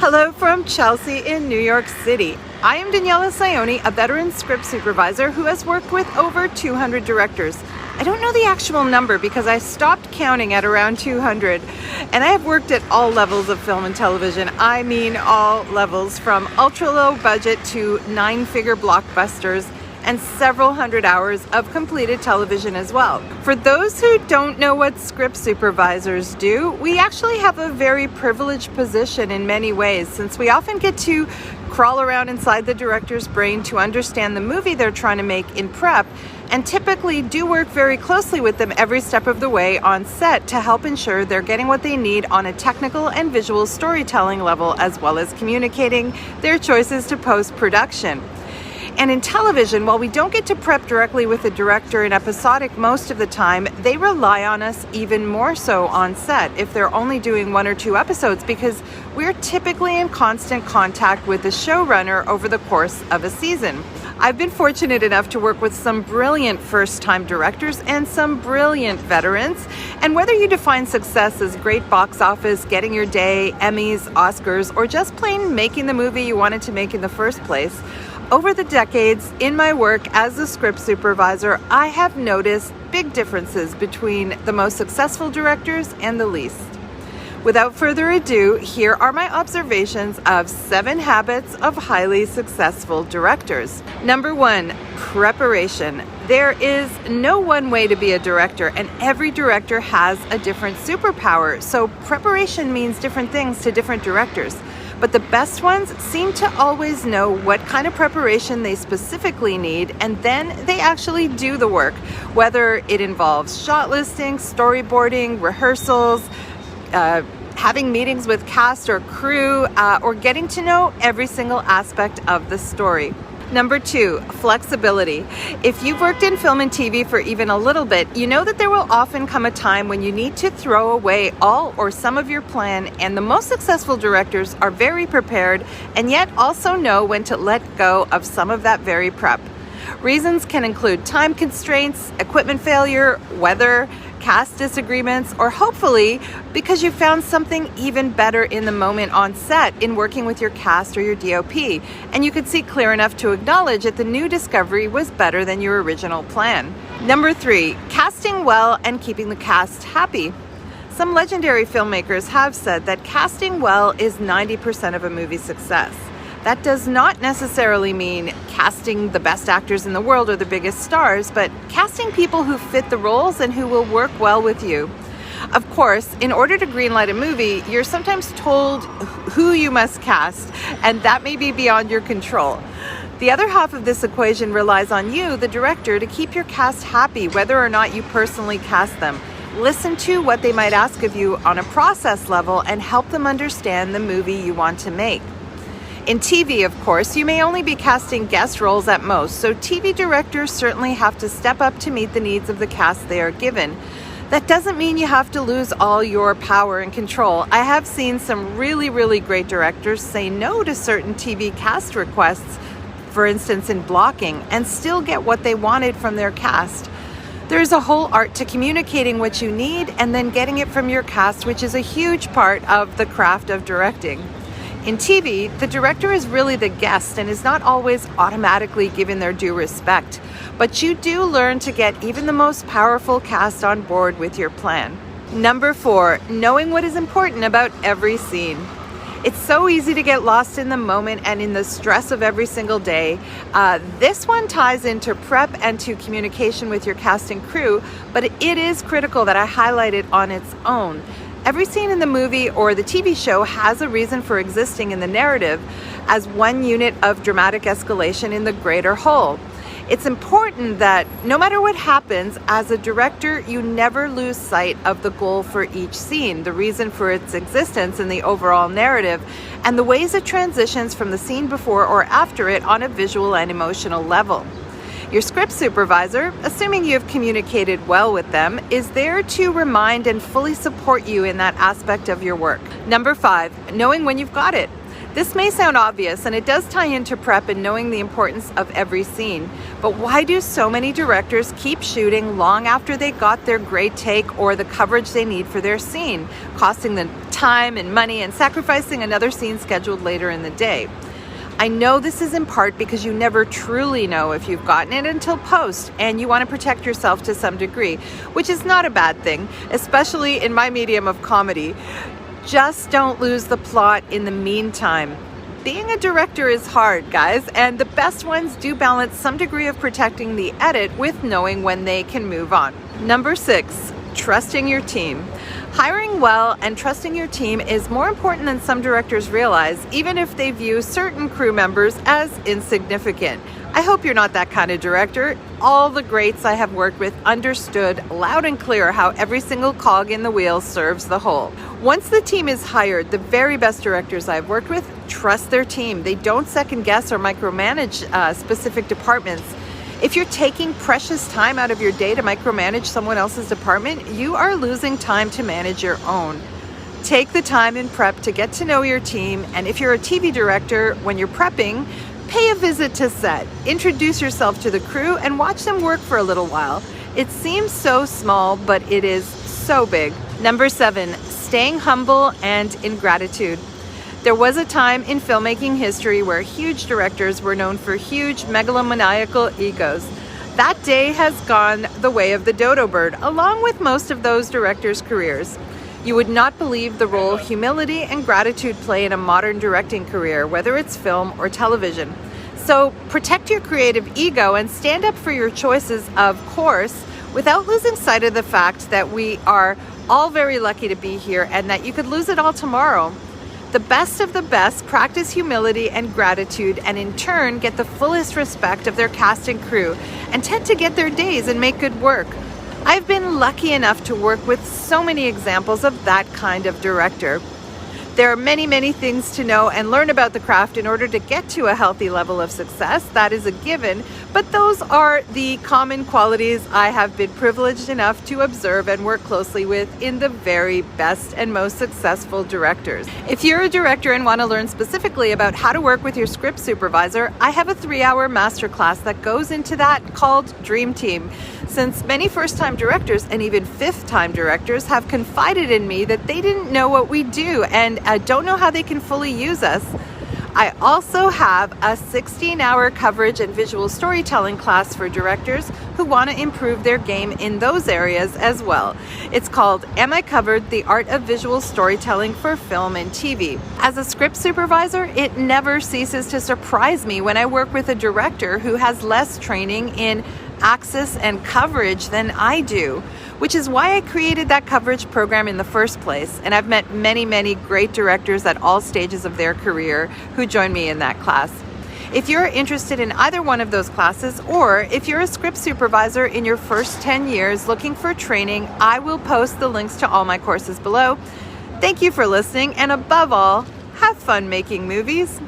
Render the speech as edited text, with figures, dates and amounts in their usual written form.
Hello from Chelsea in New York City. I am Daniela Saioni, a veteran script supervisor who has worked with over 200 directors. I don't know the actual number because I stopped counting at around 200, and I have worked at all levels of film and television. I mean all levels, from ultra low budget to 9-figure blockbusters, and several hundred hours of completed television as well. For those who don't know what script supervisors do, we actually have a very privileged position in many ways, since we often get to crawl around inside the director's brain to understand the movie they're trying to make in prep, and typically do work very closely with them every step of the way on set to help ensure they're getting what they need on a technical and visual storytelling level, as well as communicating their choices to post-production. And in television, while we don't get to prep directly with the director in episodic most of the time, they rely on us even more so on set if they're only doing 1 or 2 episodes, because we're typically in constant contact with the showrunner over the course of a season. I've been fortunate enough to work with some brilliant first-time directors and some brilliant veterans. And whether you define success as great box office, getting your day, Emmys, Oscars, or just plain making the movie you wanted to make in the first place, over the decades in my work as a script supervisor, I have noticed big differences between the most successful directors and the least. Without further ado, here are my observations of 7 habits of highly successful directors. Number 1, preparation. There is no one way to be a director, and every director has a different superpower, so preparation means different things to different directors. But the best ones seem to always know what kind of preparation they specifically need, and then they actually do the work, whether it involves shot listing, storyboarding, rehearsals, having meetings with cast or crew, or getting to know every single aspect of the story. Number 2, flexibility. If you've worked in film and TV for even a little bit, you know that there will often come a time when you need to throw away all or some of your plan, and the most successful directors are very prepared and yet also know when to let go of some of that very prep. Reasons can include time constraints, equipment failure, weather, cast disagreements, or hopefully because you found something even better in the moment on set in working with your cast or your DOP, and you could see clear enough to acknowledge that the new discovery was better than your original plan. Number 3, casting well and keeping the cast happy. Some legendary filmmakers have said that casting well is 90% of a movie's success. That does not necessarily mean casting the best actors in the world or the biggest stars, but casting people who fit the roles and who will work well with you. Of course, in order to greenlight a movie, you're sometimes told who you must cast, and that may be beyond your control. The other half of this equation relies on you, the director, to keep your cast happy, whether or not you personally cast them. Listen to what they might ask of you on a process level and help them understand the movie you want to make. In TV, of course, you may only be casting guest roles at most, so TV directors certainly have to step up to meet the needs of the cast they are given. That doesn't mean you have to lose all your power and control. I have seen some really great directors say no to certain TV cast requests, for instance in blocking, and still get what they wanted from their cast. There's a whole art to communicating what you need and then getting it from your cast, which is a huge part of the craft of directing. In TV, the director is really the guest and is not always automatically given their due respect, but you do learn to get even the most powerful cast on board with your plan. Number 4, knowing what is important about every scene. It's so easy to get lost in the moment and in the stress of every single day. This one ties into prep and to communication with your cast and crew, but it is critical that I highlight it on its own. Every scene in the movie or the TV show has a reason for existing in the narrative as one unit of dramatic escalation in the greater whole. It's important that no matter what happens, as a director, you never lose sight of the goal for each scene, the reason for its existence in the overall narrative, and the ways it transitions from the scene before or after it on a visual and emotional level. Your script supervisor, assuming you have communicated well with them, is there to remind and fully support you in that aspect of your work. Number 5, knowing when you've got it. This may sound obvious, and it does tie into prep and knowing the importance of every scene. But why do so many directors keep shooting long after they got their great take or the coverage they need for their scene, costing them time and money and sacrificing another scene scheduled later in the day? I know this is in part because you never truly know if you've gotten it until post, and you want to protect yourself to some degree, which is not a bad thing, especially in my medium of comedy. Just don't lose the plot in the meantime. Being a director is hard, guys, and the best ones do balance some degree of protecting the edit with knowing when they can move on. Number 6, trusting your team. Hiring well and trusting your team is more important than some directors realize, even if they view certain crew members as insignificant. I hope you're not that kind of director. All the greats I have worked with understood loud and clear how every single cog in the wheel serves the whole. Once the team is hired, the very best directors I've worked with trust their team. They don't second guess or micromanage specific departments. If you're taking precious time out of your day to micromanage someone else's department, you are losing time to manage your own. Take the time in prep to get to know your team, and if you're a TV director, when you're prepping, pay a visit to set. Introduce yourself to the crew and watch them work for a little while. It seems so small, but it is so big. Number 7, staying humble and in gratitude. There was a time in filmmaking history where huge directors were known for huge megalomaniacal egos. That day has gone the way of the dodo bird, along with most of those directors' careers. You would not believe the role humility and gratitude play in a modern directing career, whether it's film or television. So protect your creative ego and stand up for your choices, of course, without losing sight of the fact that we are all very lucky to be here and that you could lose it all tomorrow. The best of the best practice humility and gratitude, and in turn get the fullest respect of their cast and crew and tend to get their days and make good work. I've been lucky enough to work with so many examples of that kind of director. There are many, many things to know and learn about the craft in order to get to a healthy level of success. That is a given, but those are the common qualities I have been privileged enough to observe and work closely with in the very best and most successful directors. If you're a director and want to learn specifically about how to work with your script supervisor, I have a 3-hour masterclass that goes into that called Dream Team. Since many first-time directors and even fifth-time directors have confided in me that they didn't know what we do and don't know how they can fully use us, I also have a 16-hour coverage and visual storytelling class for directors who want to improve their game in those areas as well. It's called Am I Covered? The Art of Visual Storytelling for Film and TV. As a script supervisor, it never ceases to surprise me when I work with a director who has less training in access and coverage than I do, which is why I created that coverage program in the first place. And I've met many, many great directors at all stages of their career who join me in that class. If you're interested in either one of those classes, or if you're a script supervisor in your first 10 years looking for training, I will post the links to all my courses below. Thank you for listening, and above all, have fun making movies.